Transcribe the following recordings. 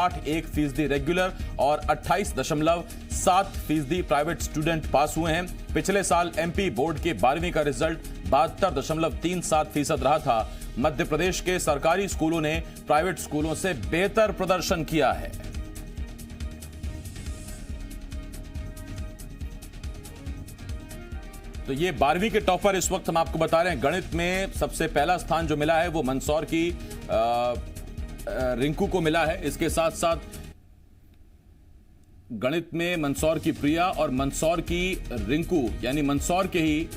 28% regular और 28.7% private student पास हुए हैं। पिछले साल एमपी बोर्ड के 12वीं का रिजल्ट 72.37% रहा था। मध्य प्रदेश के सरकारी स्कूलों ने प्राइवेट स्कूलों से बेहतर प्रदर्शन किया है। तो ये 12वीं के टॉपर इस वक्त हम आपको बता रहे हैं। गणित में सबसे पहला स्थान जो मिला है वो मंदसौर की रिंकू को मिला है। इसके साथ साथ गणित में मंदसौर की प्रिया और मंदसौर की रिंकू, यानी मंदसौर के ही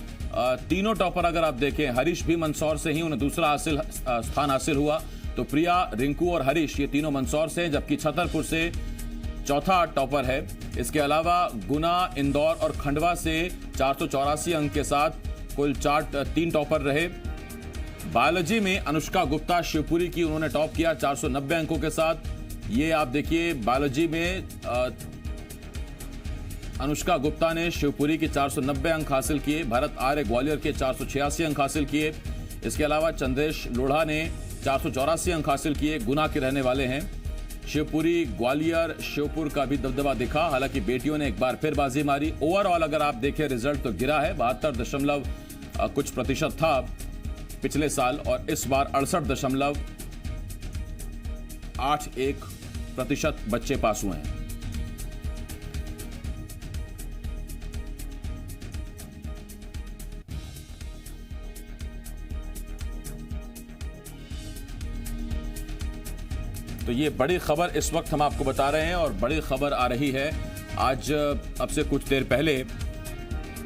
तीनों टॉपर अगर आप देखें, हरीश भी मंदसौर से ही, उन्हें दूसरा स्थान हासिल हुआ। तो प्रिया, रिंकू और हरीश ये तीनों मंदसौर से, जबकि छतरपुर से चौथा टॉपर है। इसके अलावा गुना, इंदौर और खंडवा से 484 अंक के साथ कुल 3 टॉपर रहे। बायोलॉजी में अनुष्का गुप्ता शिवपुरी की, उन्होंने टॉप किया 490 अंकों के साथ। ये आप देखिए, बायोलॉजी में अनुष्का गुप्ता ने शिवपुरी के 490 अंक हासिल किए। भरत आर्य ग्वालियर के 486 अंक हासिल किए। इसके अलावा चंद्रेश लोढ़ा ने 484 अंक हासिल किए, गुना के रहने वाले हैं। शिवपुरी, ग्वालियर, श्योपुर का भी दबदबा दिखा, हालांकि बेटियों ने एक बार फिर बाजी मारी। ओवरऑल अगर आप देखें रिजल्ट तो गिरा है, 72 कुछ प्रतिशत था पिछले साल और इस बार 68.81% बच्चे पास हुए हैं। तो ये बड़ी खबर इस वक्त हम आपको बता रहे हैं और बड़ी खबर आ रही है आज अब से कुछ देर पहले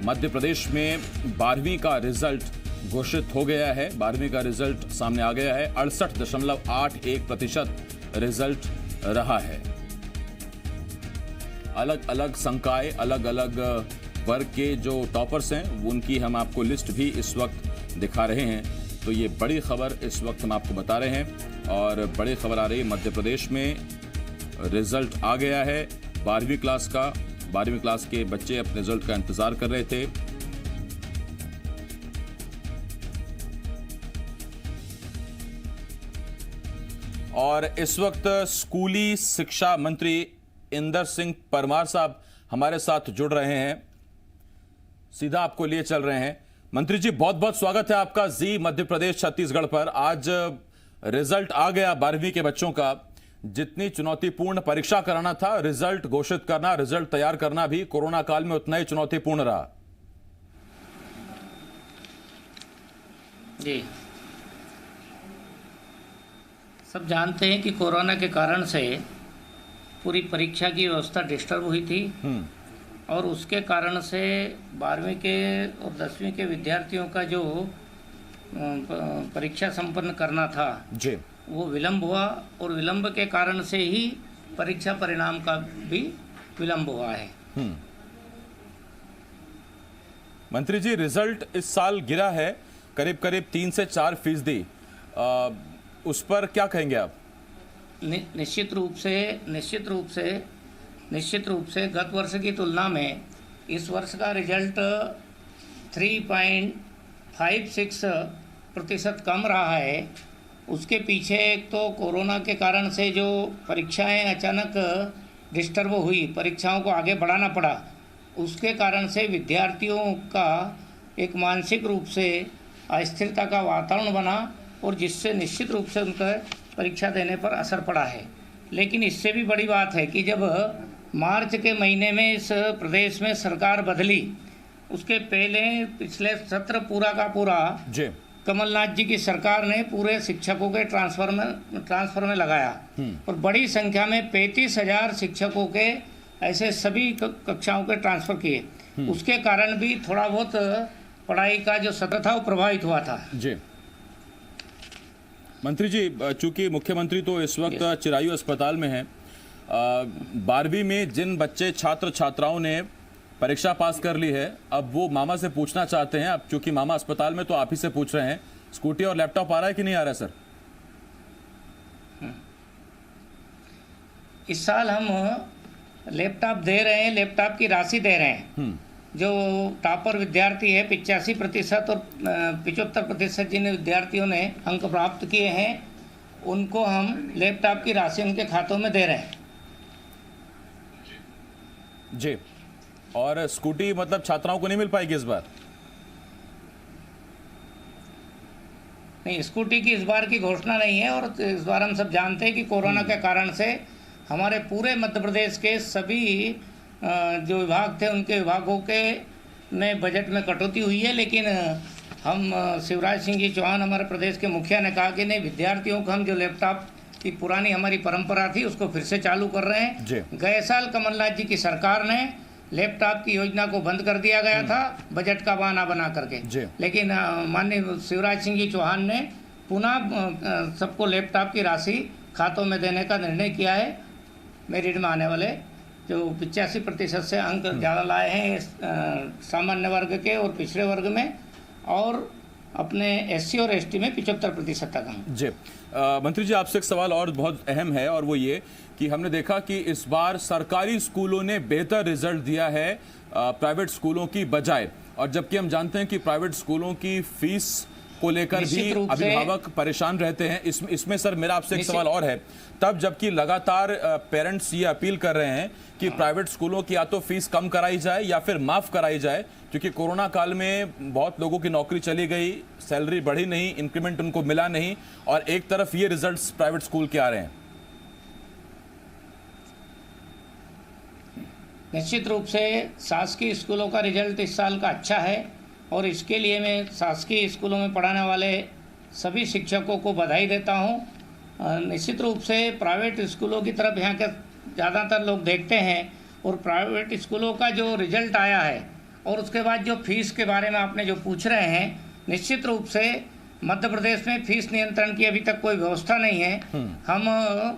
मध्य प्रदेश में 12वीं का रिजल्ट घोषित हो गया है। 12वीं का रिजल्ट सामने आ गया है। 68.81% रिजल्ट रहा है। अलग अलग संकाय, अलग अलग वर्ग के जो टॉपर्स हैं उनकी हम आपको लिस्ट भी इस वक्त दिखा रहे हैं। तो ये बड़ी खबर इस वक्त हम आपको बता रहे हैं और बड़ी खबर आ रही है, मध्य प्रदेश में रिजल्ट आ गया है 12वीं क्लास का। 12वीं क्लास के बच्चे अपने रिजल्ट का इंतजार कर रहे थे। और इस वक्त स्कूली शिक्षा मंत्री इंदर सिंह परमार साहब हमारे साथ जुड़ रहे हैं। सीधा आपको लिए चल रहे हैं। मंत्री जी, बहुत बहुत स्वागत है आपका जी मध्य प्रदेश छत्तीसगढ़ पर। आज रिजल्ट आ गया 12वीं के बच्चों का। जितनी चुनौतीपूर्ण परीक्षा कराना था, रिजल्ट घोषित करना, रिजल्ट तैयार करना भी कोरोना काल में उतना ही चुनौतीपूर्ण रहा। जी, सब जानते हैं कि कोरोना के कारण से पूरी परीक्षा की व्यवस्था डिस्टर्ब हुई थी और उसके कारण से 12वीं के और 10वीं के विद्यार्थियों का जो परीक्षा संपन्न करना था जी, वो विलंब हुआ और विलंब के कारण से ही परीक्षा परिणाम का भी विलंब हुआ है। मंत्री जी, रिजल्ट इस साल गिरा है करीब करीब 3 से 4%। उस पर क्या कहेंगे आप? निश्चित रूप से गत वर्ष की तुलना में इस वर्ष का रिजल्ट 3.56% कम रहा है। उसके पीछे एक तो कोरोना के कारण से जो परीक्षाएं अचानक डिस्टर्ब हुई, परीक्षाओं को आगे बढ़ाना पड़ा, उसके कारण से विद्यार्थियों का एक मानसिक रूप से अस्थिरता का वातावरण बना और जिससे निश्चित रूप से उनका परीक्षा देने पर असर पड़ा है। लेकिन इससे भी बड़ी बात है कि जब मार्च के महीने में इस प्रदेश में सरकार बदली, उसके पहले पिछले सत्र पूरा का पूरा कमलनाथ जी की सरकार ने पूरे शिक्षकों के ट्रांसफर में लगाया और बड़ी संख्या में 35,000 शिक्षकों के ऐसे सभी कक्षाओं के ट्रांसफर किए। उसके कारण भी थोड़ा बहुत पढ़ाई का जो सत्र था वो प्रभावित हुआ था। जी मंत्री जी, चूंकि मुख्यमंत्री तो इस वक्त चिरायू अस्पताल में हैं, 12वीं में जिन बच्चे छात्र छात्राओं ने परीक्षा पास कर ली है, अब वो मामा से पूछना चाहते हैं। अब चूंकि मामा अस्पताल में, तो आप ही से पूछ रहे हैं, स्कूटी और लैपटॉप आ रहा है कि नहीं आ रहा है सर? इस साल हम लैपटॉप दे रहे हैं, लैपटॉप की राशि दे रहे हैं। जो टॉपर विद्यार्थी है 85% और 75% जिन विद्यार्थियों ने अंक प्राप्त किए हैं, उनको हम लैपटॉप की राशि उनके खातों में दे रहे हैं। जी, और स्कूटी मतलब छात्राओं को नहीं मिल पाएगी इस बार? नहीं, स्कूटी की इस बार की घोषणा नहीं है। और इस बार हम सब जानते हैं कि कोरोना के कारण से हमारे पूरे मध्य प्रदेश के सभी जो विभाग थे उनके विभागों के में बजट में कटौती हुई है। लेकिन हम शिवराज सिंह जी चौहान हमारे प्रदेश के मुखिया ने कहा कि नहीं, विद्यार्थियों को हम जो लैपटॉप की पुरानी हमारी परंपरा थी उसको फिर से चालू कर रहे हैं। गए साल कमलनाथ जी की सरकार ने लैपटॉप की योजना को बंद कर दिया गया था बजट का बहाना बना करके, लेकिन माननीय शिवराज सिंह जी चौहान ने पुनः सबको लैपटॉप की राशि खातों में देने का निर्णय किया है। मेरिट में आने वाले जो 85% से अंक ज़्यादा लाए हैं सामान्य वर्ग के और पिछड़े वर्ग में, और अपने SC और ST में 75% तक अंक। जी, मंत्री जी आपसे एक सवाल और बहुत अहम है, और वो ये कि हमने देखा कि इस बार सरकारी स्कूलों ने बेहतर रिजल्ट दिया है प्राइवेट स्कूलों की बजाय, और जबकि हम जानते हैं कि प्राइवेट स्कूलों की फीस को लेकर भी अभिभावक परेशान रहते हैं। इसमें सर मेरा आपसे एक सवाल और है, तब जबकि लगातार पेरेंट्स ये अपील कर रहे हैं कि प्राइवेट स्कूलों की या तो फीस कम कराई जाए या फिर माफ कराई जाए, क्योंकि कोरोना काल में बहुत लोगों की नौकरी चली गई, सैलरी बढ़ी नहीं, इंक्रीमेंट उनको मिला नहीं, और एक तरफ ये रिजल्ट्स प्राइवेट स्कूल के आ रहे हैं। निश्चित रूप से शासकीय स्कूलों का रिजल्ट इस साल का अच्छा है, और इसके लिए मैं शासकीय स्कूलों में पढ़ाने वाले सभी शिक्षकों को बधाई देता हूं। निश्चित रूप से प्राइवेट स्कूलों की तरफ यहाँ के ज़्यादातर लोग देखते हैं, और प्राइवेट स्कूलों का जो रिजल्ट आया है और उसके बाद जो फीस के बारे में आपने जो पूछ रहे हैं, निश्चित रूप से मध्य प्रदेश में फीस नियंत्रण की अभी तक कोई व्यवस्था नहीं है। हम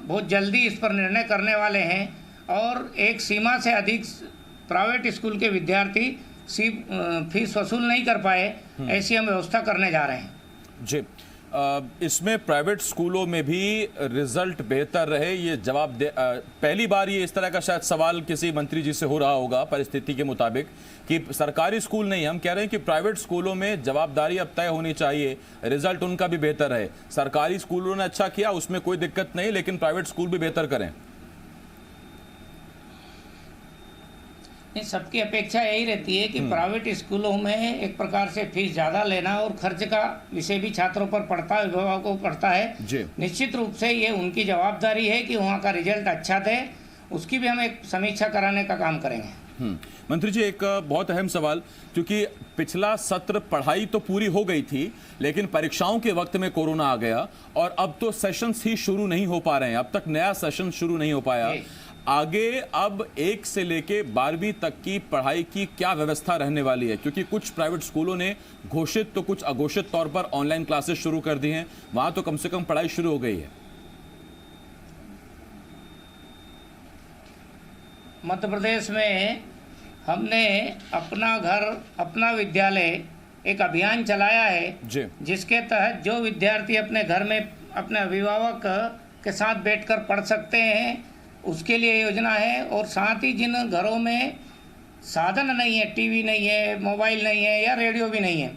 बहुत जल्दी इस पर निर्णय करने वाले हैं, और एक सीमा से अधिक प्राइवेट स्कूल के विद्यार्थी फीस वसूल नहीं कर पाए, ऐसी हम व्यवस्था करने जा रहे हैं। जी, इसमें प्राइवेट स्कूलों में भी रिजल्ट बेहतर रहे, ये जवाब दे पहली बार ये इस तरह का शायद सवाल किसी मंत्री जी से हो रहा होगा परिस्थिति के मुताबिक, कि सरकारी स्कूल नहीं, हम कह रहे हैं कि प्राइवेट स्कूलों में जवाबदारी अब तय होनी चाहिए, रिजल्ट उनका भी बेहतर रहे। सरकारी स्कूलों ने अच्छा किया, उसमें कोई दिक्कत नहीं, लेकिन प्राइवेट स्कूल भी बेहतर करें। सबकी अपेक्षा यही रहती है कि प्राइवेट स्कूलों में एक प्रकार से फीस ज़्यादा लेना और खर्च का विषय भी छात्रों पर पड़ता है, अभिभावकों को पड़ता है। निश्चित रूप से ये उनकी जवाबदारी है कि वहाँ का रिजल्ट अच्छा दे, उसकी भी हम एक समीक्षा कराने का काम करेंगे। मंत्री जी, एक बहुत अहम सवाल, क्योंकि पिछला सत्र पढ़ाई तो पूरी हो गई थी, लेकिन परीक्षाओं के वक्त में कोरोना आ गया, और अब तो सेशंस ही शुरू नहीं हो पा रहे हैं, अब तक नया सेशन शुरू नहीं हो पाया। आगे अब 1 से लेके 12वीं तक की पढ़ाई की क्या व्यवस्था रहने वाली है? क्योंकि कुछ प्राइवेट स्कूलों ने घोषित तो कुछ अघोषित तौर पर ऑनलाइन क्लासेस शुरू कर दी हैं, वहां तो कम से कम पढ़ाई शुरू हो गई है। मध्य प्रदेश में हमने अपना घर अपना विद्यालय एक अभियान चलाया है, जिसके तहत जो विद्यार्थी अपने घर में अपने अभिभावक के साथ बैठकर पढ़ सकते हैं, उसके लिए योजना है। और साथ ही जिन घरों में साधन नहीं है, टीवी नहीं है, मोबाइल नहीं है या रेडियो भी नहीं है,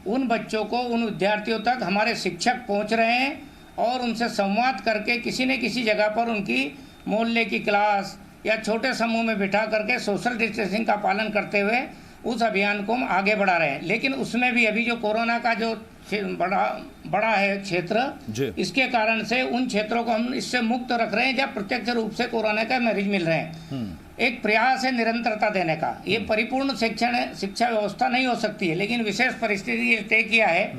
उन बच्चों को, उन विद्यार्थियों तक हमारे शिक्षक पहुंच रहे हैं, और उनसे संवाद करके किसी न किसी जगह पर उनकी मोहल्ले की क्लास या छोटे समूह में बिठा करके सोशल डिस्टेंसिंग का पालन करते हुए उस अभियान को हम आगे बढ़ा रहे हैं। लेकिन उसमें भी अभी जो कोरोना का जो बड़ा है क्षेत्र, इसके कारण से उन क्षेत्रों को हम इससे मुक्त रख रहे हैं जब प्रत्यक्ष रूप से कोरोना का मरीज मिल रहे हैं। एक प्रयास है निरंतरता देने का। ये परिपूर्ण शिक्षा व्यवस्था नहीं हो सकती है, लेकिन विशेष परिस्थिति ये तय किया है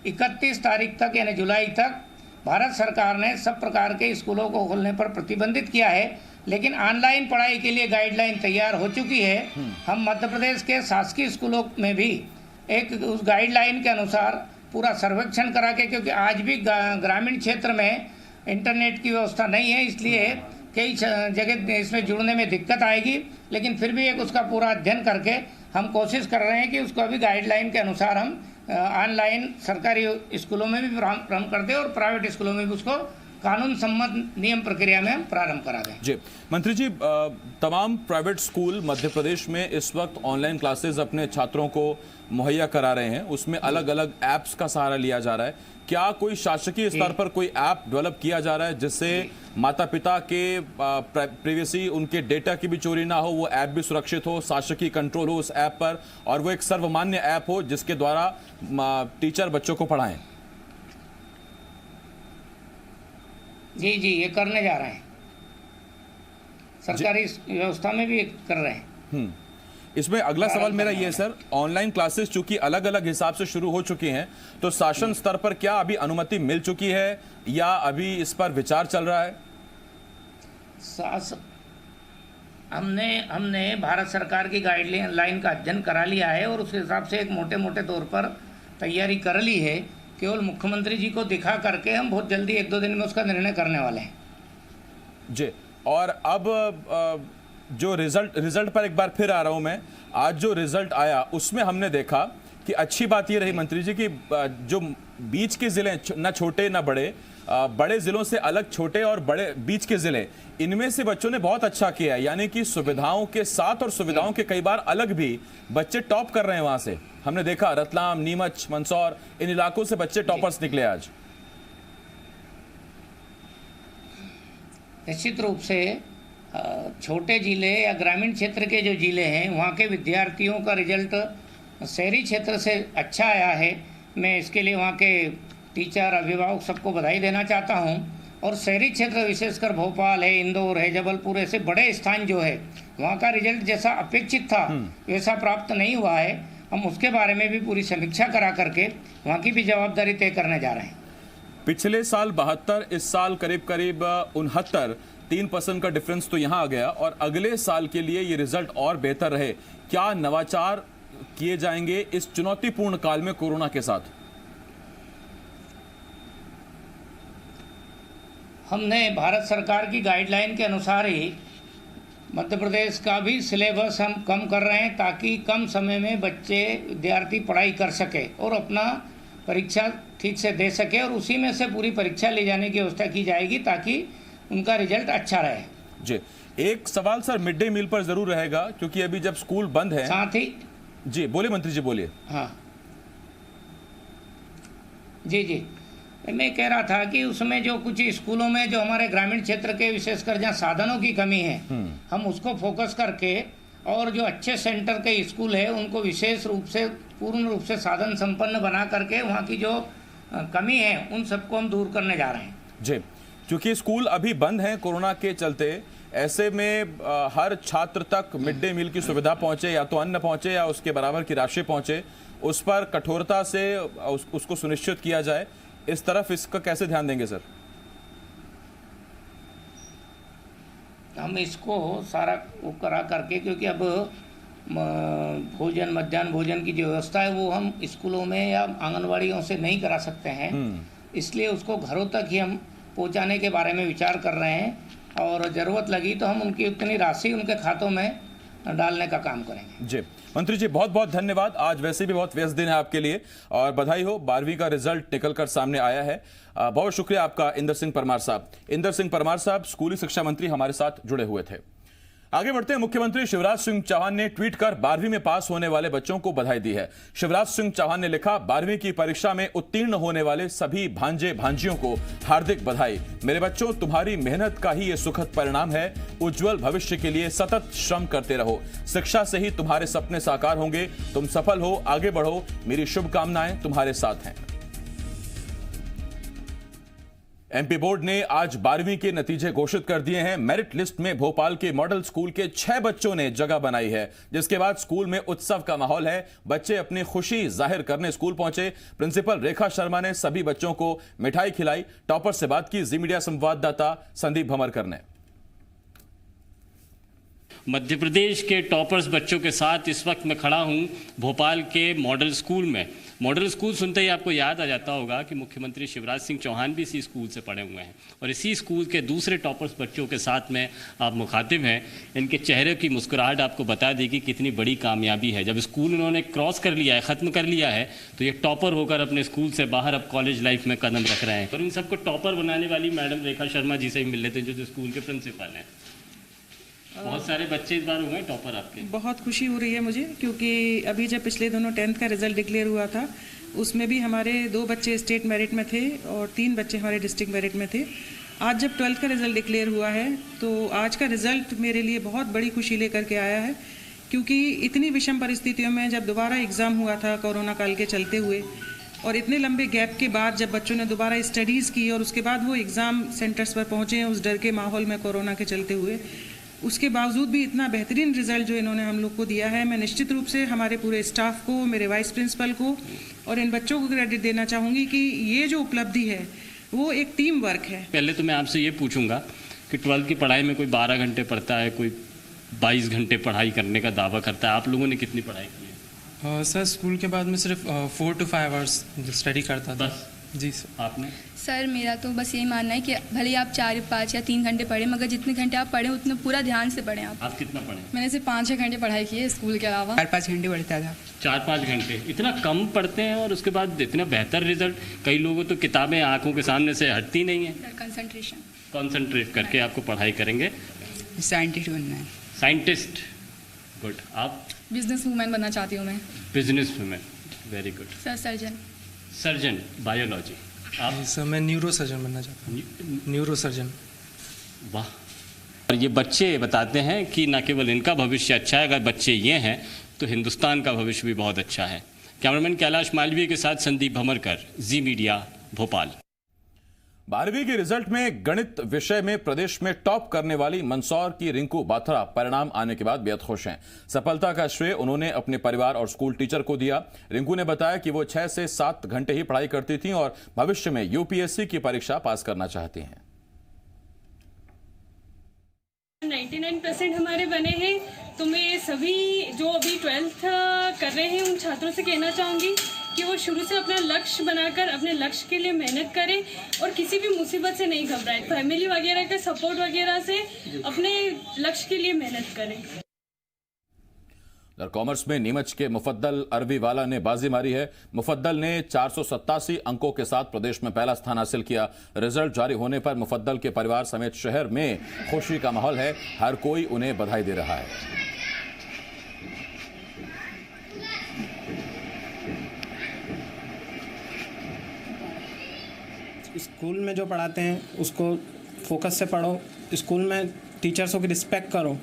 31 तारीख तक यानी जुलाई तक भारत सरकार ने सब प्रकार के स्कूलों को खोलने पर प्रतिबंधित किया है, लेकिन ऑनलाइन पढ़ाई के लिए गाइडलाइन तैयार हो चुकी है। हम मध्य प्रदेश के शासकीय स्कूलों में भी एक उस गाइडलाइन के अनुसार पूरा सर्वेक्षण करा के, क्योंकि आज भी ग्रामीण क्षेत्र में इंटरनेट की व्यवस्था नहीं है, इसलिए कई जगह इसमें जुड़ने में दिक्कत आएगी, लेकिन फिर भी एक उसका पूरा अध्ययन करके हम कोशिश कर रहे हैं कि उसको अभी गाइडलाइन के अनुसार हम ऑनलाइन सरकारी स्कूलों में भी प्रारंभ कर दें और प्राइवेट स्कूलों में भी उसको कानून सम्मत नियम प्रक्रिया में हम प्रारंभ करा दें। जी मंत्री जी, तमाम प्राइवेट स्कूल मध्य प्रदेश में इस वक्त ऑनलाइन क्लासेस अपने छात्रों को मुहैया करा रहे हैं, उसमें अलग अलग ऐप्स का सहारा लिया जा रहा है। क्या कोई शासकीय स्तर पर कोई ऐप डेवलप किया जा रहा है जिससे माता पिता के प्रिवेसी, उनके डेटा की भी चोरी ना हो, वो ऐप भी सुरक्षित हो, शासकीय कंट्रोल हो उस ऐप पर, और वो एक सर्वमान्य ऐप हो जिसके द्वारा टीचर बच्चों को पढ़ाएं? जी जी, ये करने जा रहे हैं, सरकारी व्यवस्था में भी कर रहे हैं। इसमें अगला सवाल मेरा ये सर, ऑनलाइन क्लासेस चूंकि अलग अलग हिसाब से शुरू हो चुकी हैं, तो शासन स्तर पर क्या अभी अनुमति मिल चुकी है या अभी इस पर विचार चल रहा है? हमने भारत सरकार की गाइडलाइन का अध्ययन करा लिया है और उस हिसाब से एक मोटे मोटे तौर पर तैयारी कर ली है। केवल मुख्यमंत्री जी को दिखा करके हम बहुत जल्दी 1-2 दिन में उसका निर्णय करने वाले हैं। जी, और अब जो रिजल्ट पर एक बार फिर आ रहा हूं मैं, आज जो रिजल्ट आया उसमें हमने देखा कि अच्छी बात ये रही मंत्री जी कि जो बीच के जिले, ना छोटे ना बड़े, बड़े जिलों से अलग छोटे और बड़े बीच के जिले, इनमें से बच्चों ने बहुत अच्छा किया है। यानी कि सुविधाओं के साथ और सुविधाओं के कई बार अलग भी बच्चे टॉप कर रहे हैं। वहां से हमने देखा रतलाम, नीमच, मंदसौर, इन इलाकों से बच्चे टॉपर्स निकले आज। निश्चित रूप से छोटे जिले या ग्रामीण क्षेत्र के जो जिले हैं वहाँ के विद्यार्थियों का रिजल्ट शहरी क्षेत्र से अच्छा आया है। मैं इसके लिए वहाँ के टीचर, अभिभावक सबको बधाई देना चाहता हूँ। और शहरी क्षेत्र विशेषकर भोपाल है, इंदौर है, जबलपुर, ऐसे बड़े स्थान जो है वहाँ का रिजल्ट जैसा अपेक्षित था वैसा प्राप्त नहीं हुआ है। हम उसके बारे में भी पूरी समीक्षा करा करके वहाँ की भी जवाबदारी तय करने जा रहे हैं। पिछले साल 72, इस साल करीब करीब 69, 3% का डिफरेंस तो यहाँ आ गया, और अगले साल के लिए ये रिजल्ट और बेहतर रहे, क्या नवाचार किए जाएंगे इस चुनौतीपूर्ण काल में कोरोना के साथ? हमने भारत सरकार की गाइडलाइन के अनुसार ही मध्य प्रदेश का भी सिलेबस हम कम कर रहे हैं ताकि कम समय में विद्यार्थी पढ़ाई कर सके और अपना परीक्षा ठीक से दे सके, और उसी में से पूरी परीक्षा ले जाने की व्यवस्था की जाएगी ताकि उनका रिजल्ट अच्छा रहे। जी, एक सवाल सर मिड डे मील पर जरूर रहेगा, क्योंकि अभी जब स्कूल बंद है। साथ ही जी बोलिए मंत्री जी, बोलिए। हाँ जी जी, मैं कह रहा था कि उसमें जो कुछ स्कूलों में जो हमारे ग्रामीण क्षेत्र के विशेषकर जहाँ साधनों की कमी है, हम उसको फोकस करके, और जो अच्छे सेंटर के स्कूल है उनको विशेष रूप से पूर्ण रूप से साधन संपन्न बना करके वहाँ की जो कमी है उन सबको हम दूर करने जा रहे हैं। जी, क्योंकि स्कूल अभी बंद हैं कोरोना के चलते, ऐसे में हर छात्र तक मिड डे मील की सुविधा पहुंचे, या तो अन्न पहुंचे या उसके बराबर की राशि पहुंचे, उस पर कठोरता से उसको सुनिश्चित किया जाए। इस तरफ इसका कैसे ध्यान देंगे सर? हम इसको सारा वो करा करके, क्योंकि अब भोजन, मध्याह्न भोजन की जो व्यवस्था है वो हम स्कूलों में या आंगनवाड़ियों से नहीं करा सकते हैं, इसलिए उसको घरों तक ही हम पहुंचाने के बारे में विचार कर रहे हैं, और ज़रूरत लगी तो हम उनकी उतनी राशि उनके खातों में डालने का काम करेंगे। जी मंत्री जी, बहुत बहुत धन्यवाद। आज वैसे भी बहुत व्यस्त दिन है आपके लिए, और बधाई हो, 12वीं का रिजल्ट निकल कर सामने आया है। बहुत शुक्रिया आपका इंदर सिंह परमार साहब। इंदर सिंह परमार साहब स्कूली शिक्षा मंत्री हमारे साथ जुड़े हुए थे। आगे बढ़ते हैं, मुख्यमंत्री शिवराज सिंह चौहान ने ट्वीट कर 12वीं में पास होने वाले बच्चों को बधाई दी है। शिवराज सिंह चौहान ने लिखा, 12वीं की परीक्षा में उत्तीर्ण होने वाले सभी भांजे भांजियों को हार्दिक बधाई। मेरे बच्चों, तुम्हारी मेहनत का ही ये सुखद परिणाम है। उज्जवल भविष्य के लिए सतत श्रम करते रहो। शिक्षा से ही तुम्हारे सपने साकार होंगे। तुम सफल हो, आगे बढ़ो। मेरी शुभकामनाएं तुम्हारे साथ हैं। एमपी बोर्ड ने आज 12वीं के नतीजे घोषित कर दिए हैं। मेरिट लिस्ट में भोपाल के मॉडल स्कूल के 6 बच्चों ने जगह बनाई है, जिसके बाद स्कूल में उत्सव का माहौल है। बच्चे अपनी खुशी जाहिर करने स्कूल पहुंचे। प्रिंसिपल रेखा शर्मा ने सभी बच्चों को मिठाई खिलाई। टॉपर से बात की जी मीडिया संवाददाता संदीप भमरकर ने। मध्य प्रदेश के टॉपर्स बच्चों के साथ इस वक्त मैं खड़ा हूं भोपाल के मॉडल स्कूल में, मॉडल स्कूल सुनते ही आपको याद आ जाता होगा कि मुख्यमंत्री शिवराज सिंह चौहान भी इसी स्कूल से पढ़े हुए हैं और इसी स्कूल के दूसरे टॉपर्स बच्चों के साथ में आप मुखातिब हैं। इनके चेहरे की मुस्कुराहट आपको बता देगी कितनी बड़ी कामयाबी है। जब स्कूल उन्होंने क्रॉस कर लिया है, ख़त्म कर लिया है, तो ये टॉपर होकर अपने स्कूल से बाहर अब कॉलेज लाइफ में कदम रख रहे हैं। और इन सबको टॉपर बनाने वाली मैडम रेखा शर्मा जी से ही मिल लेते हैं जो स्कूल के प्रिंसिपल हैं। बहुत सारे बच्चे इस बार हुए टॉपर आपके। बहुत खुशी हो रही है मुझे, क्योंकि अभी जब पिछले दोनों 10th का रिजल्ट डिक्लेयर हुआ था उसमें भी हमारे 2 बच्चे स्टेट मेरिट में थे और 3 बच्चे हमारे डिस्ट्रिक्ट मेरिट में थे। आज जब 12th का रिजल्ट डिक्लेयर हुआ है तो आज का रिजल्ट मेरे लिए बहुत बड़ी खुशी लेकर के आया है, क्योंकि इतनी विषम परिस्थितियों में जब दोबारा एग्ज़ाम हुआ था कोरोना काल के चलते हुए और इतने लंबे गैप के बाद जब बच्चों ने दोबारा स्टडीज़ की और उसके बाद वो एग्ज़ाम सेंटर्स पर पहुँचे उस डर के माहौल में कोरोना के चलते हुए, उसके बावजूद भी इतना बेहतरीन रिजल्ट जो इन्होंने हम लोग को दिया है, मैं निश्चित रूप से हमारे पूरे स्टाफ को, मेरे वाइस प्रिंसिपल को और इन बच्चों को क्रेडिट देना चाहूँगी कि ये जो उपलब्धि है वो एक टीम वर्क है। पहले तो मैं आपसे ये पूछूंगा कि 12th की पढ़ाई में कोई 12 घंटे पढ़ता है, कोई 22 घंटे पढ़ाई करने का दावा करता है, आप लोगों ने कितनी पढ़ाई की है? सर स्कूल के बाद में सिर्फ 4 to 5 आवर्स स्टडी करता था। बस? जी सर। आपने? सर मेरा तो बस यही मानना है कि भले ही आप 4, 5 या 3 घंटे पढ़ें, मगर जितने घंटे आप पढ़ें उतने पूरा ध्यान से पढ़ें। आप कितना पढ़े? मैंने सिर्फ 5-6 घंटे पढ़ाई की है स्कूल के अलावा। 4-5 घंटे पढ़ता था। 4-5 घंटे इतना कम पढ़ते हैं और उसके बाद इतना बेहतर रिजल्ट। कई लोगों तो किताबें आंखों के सामने से हटती नहीं है। कंसंट्रेट करके आपको पढ़ाई करेंगे। साइंटिस्ट बनना है। Scientist, good. आप? बिजनेस वूमेन बनना चाहती हूँ मैं। Business women, very good. Sir surgeon. Surgeon, biology. आप? सर मैं न्यूरो सर्जन बनना चाहता हूँ। Neuro surgeon. वाह। और ये बच्चे बताते हैं कि न केवल इनका भविष्य अच्छा है, अगर बच्चे ये हैं तो हिंदुस्तान का भविष्य भी बहुत अच्छा है। कैमरामैन कैलाश मालवीय के साथ संदीप भमरकर, जी मीडिया, भोपाल। 12वीं के रिजल्ट में गणित विषय में प्रदेश में टॉप करने वाली मंदसौर की रिंकू बाथरा परिणाम आने के बाद बेहद खुश हैं। सफलता का श्रेय उन्होंने अपने परिवार और स्कूल टीचर को दिया। रिंकू ने बताया कि वो 6 से 7 घंटे ही पढ़ाई करती थीं और भविष्य में यूपीएससी की परीक्षा पास करना चाहती हैं। 99% हमारे बने हैं, तो मैं सभी जो अभी 12th कर रहे हैं उन छात्रों से कहना चाहूँगी कि वो शुरू से अपना लक्ष्य बनाकर अपने लक्ष्य के लिए मेहनत करें और किसी भी मुसीबत से नहीं घबराएं। फैमिली वगैरह के सपोर्ट वगैरह से अपने लक्ष्य के लिए मेहनत करें। कॉमर्स में नीमच के मुफद्दल अरबीवाला ने बाजी मारी है। मुफद्दल ने 487 अंकों के साथ प्रदेश में पहला स्थान हासिल किया। रिजल्ट जारी होने पर मुफद्दल के परिवार समेत शहर में खुशी का माहौल है। हर कोई उन्हें बधाई दे रहा है। स्कूल में जो पढ़ाते हैं उसको फोकस से पढ़ो, स्कूल में टीचर्सों की रिस्पेक्ट करो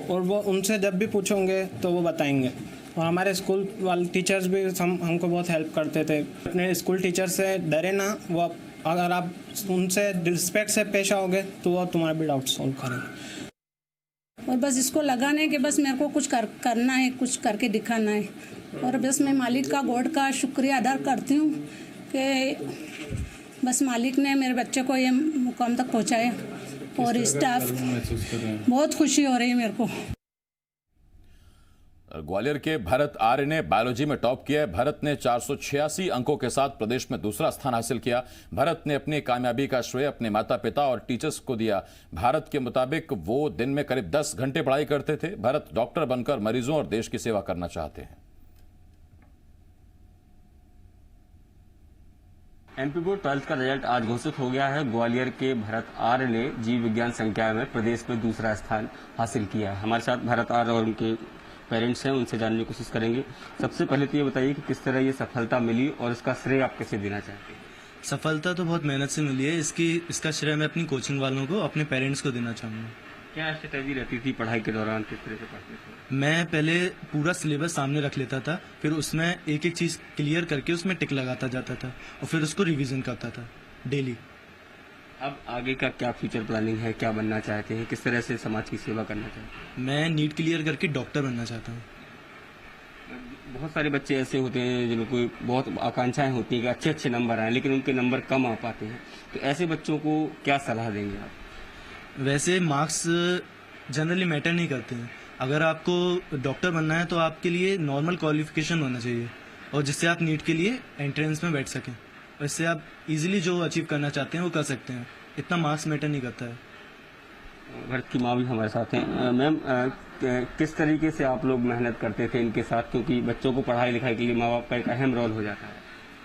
और वो उनसे जब भी पूछोगे तो वो बताएंगे। और हमारे स्कूल वाले टीचर्स भी हमको बहुत हेल्प करते थे। अपने स्कूल टीचर से डरे ना, वो अगर आप उनसे रिस्पेक्ट से पेश आओगे तो वो तुम्हारा भी डाउट सॉल्व करेंगे। और बस इसको लगाना है कि बस मेरे को कुछ करना है, कुछ करके दिखाना है। और बस मैं मालिक का गॉड का शुक्रिया अदा करती हूँ कि बस मालिक ने मेरे बच्चे को ये मुकाम तक पहुँचाया और स्टाफ बहुत खुशी हो रही है मेरे को। ग्वालियर के भरत आर्य ने बायोलॉजी में टॉप किया है। भरत ने 486 अंकों के साथ प्रदेश में दूसरा स्थान हासिल किया। भरत ने अपनी कामयाबी का श्रेय अपने माता पिता और टीचर्स को दिया। भारत के मुताबिक वो दिन में करीब 10 घंटे पढ़ाई करते थे। भरत डॉक्टर बनकर मरीजों और देश की सेवा करना चाहते हैं। एमपी बोर्ड 12th का रिजल्ट आज घोषित हो गया है। ग्वालियर के भरत आर्य ने जीव विज्ञान संकाय में प्रदेश में दूसरा स्थान हासिल किया है। हमारे साथ भरत आर्य और उनके पेरेंट्स हैं, उनसे जानने की कोशिश करेंगे। सबसे पहले तो ये बताइए कि किस तरह ये सफलता मिली और इसका श्रेय आप कैसे देना चाहते हैं? सफलता तो बहुत मेहनत से मिली है। इसका श्रेय मैं अपनी कोचिंग वालों को, अपने पेरेंट्स को देना चाहूँगा। क्या स्ट्रेटेजी रहती थी पढ़ाई के दौरान, किस तरह से पढ़ते थे? मैं पहले पूरा सिलेबस सामने रख लेता था, फिर उसमें एक एक चीज़ क्लियर करके उसमें टिक लगाता जाता था और फिर उसको रिवीजन करता था डेली। अब आगे का क्या फ्यूचर प्लानिंग है, क्या बनना चाहते हैं, किस तरह से समाज की सेवा करना चाहते हैं? मैं नीट क्लियर करके डॉक्टर बनना चाहता हूँ। बहुत सारे बच्चे ऐसे होते हैं जिनको बहुत आकांक्षाएं होती हैं कि अच्छे अच्छे नंबर आए, लेकिन उनके नंबर कम आ पाते हैं, तो ऐसे बच्चों को क्या सलाह देंगे आप? वैसे मार्क्स जनरली मैटर नहीं करते हैं। अगर आपको डॉक्टर बनना है तो आपके लिए नॉर्मल क्वालिफिकेशन होना चाहिए। और जिससे आप नीट के लिए एंट्रेंस में बैठ सकें, और इससे आप इजीली जो अचीव करना चाहते हैं वो कर सकते हैं। इतना मार्क्स मैटर नहीं करता है। भरत की माँ भी हमारे साथ हैं। मैम, किस तरीके से आप लोग मेहनत करते थे इनके साथ, क्योंकि बच्चों को पढ़ाई लिखाई के लिए माँ बाप का एक अहम रोल हो जाता है।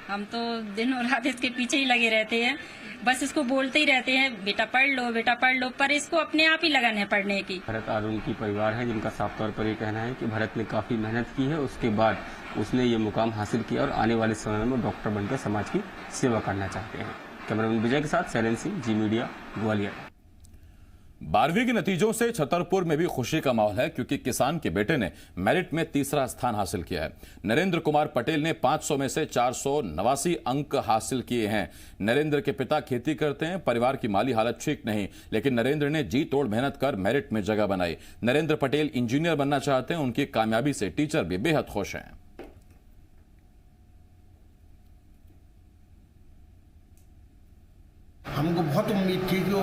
हम तो दिन और रात इसके पीछे ही लगे रहते हैं, बस इसको बोलते ही रहते हैं बेटा पढ़ लो, बेटा पढ़ लो, पर इसको अपने आप ही लगन है पढ़ने की। भरत और उनकी परिवार है जिनका साफ तौर पर ये कहना है कि भरत ने काफ़ी मेहनत की है, उसके बाद उसने ये मुकाम हासिल किया और आने वाले समय में डॉक्टर बनकर समाज की सेवा करना चाहते हैं। कैमरामैन विजय के साथ शैलेंद्र सिंह, जी मीडिया, ग्वालियर। 12वीं के नतीजों से छतरपुर में भी खुशी का माहौल है, क्योंकि किसान के बेटे ने मेरिट में तीसरा स्थान हासिल किया है। नरेंद्र कुमार पटेल ने 500 में से 489 अंक हासिल किए हैं। नरेंद्र के पिता खेती करते हैं, परिवार की माली हालत ठीक नहीं, लेकिन नरेंद्र ने जी तोड़ मेहनत कर मेरिट में जगह बनाई। नरेंद्र पटेल इंजीनियर बनना चाहते हैं। उनकी कामयाबी से टीचर भी बेहद खुश हैं। हमको बहुत उम्मीद थी कि वो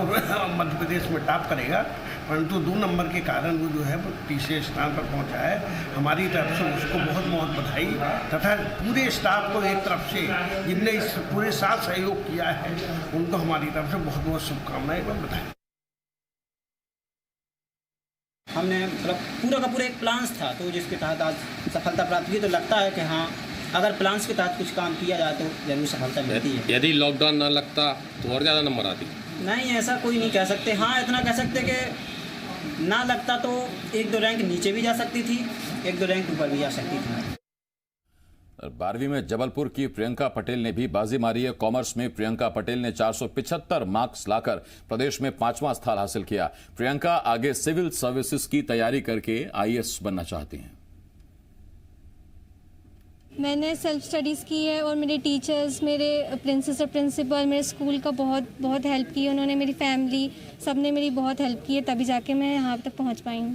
मध्य प्रदेश में टॉप करेगा, परंतु 2 नंबर के कारण वो जो है वो तीसरे स्थान पर पहुंचा है। हमारी तरफ से उसको बहुत बहुत बधाई, तथा पूरे स्टाफ को एक तरफ से जिनने इस पूरे साथ सहयोग किया है उनको हमारी तरफ से बहुत बहुत शुभकामनाएं और बधाई। हमने मतलब पूरा का पूरा एक प्लान्स था, तो जिसके तहत आज सफलता प्राप्त की। तो लगता है कि हाँ, अगर प्लान्स के तहत कुछ काम किया जाए तो जरूर सफलता मिलती है। यदि लॉकडाउन ना लगता तो और ज़्यादा नंबर आती? नहीं, ऐसा कोई नहीं कह सकते। हाँ, इतना कह सकते कि ना लगता तो 1-2 रैंक नीचे भी जा सकती थी, 1-2 रैंक ऊपर भी जा सकती थी। 12वीं में जबलपुर की प्रियंका पटेल ने भी बाजी मारी है। कॉमर्स में प्रियंका पटेल ने 475 मार्क्स लाकर प्रदेश में 5वां स्थान हासिल किया। प्रियंका आगे सिविल सर्विसेज की तैयारी करके IAS बनना चाहती हैं। मैंने सेल्फ स्टडीज़ की है और मेरे टीचर्स, मेरे प्रिंसिपल, मेरे स्कूल का बहुत बहुत हेल्प की है उन्होंने। मेरी फैमिली, सब ने मेरी बहुत हेल्प की है, तभी जाके मैं यहाँ तक पहुँच पाई हूँ।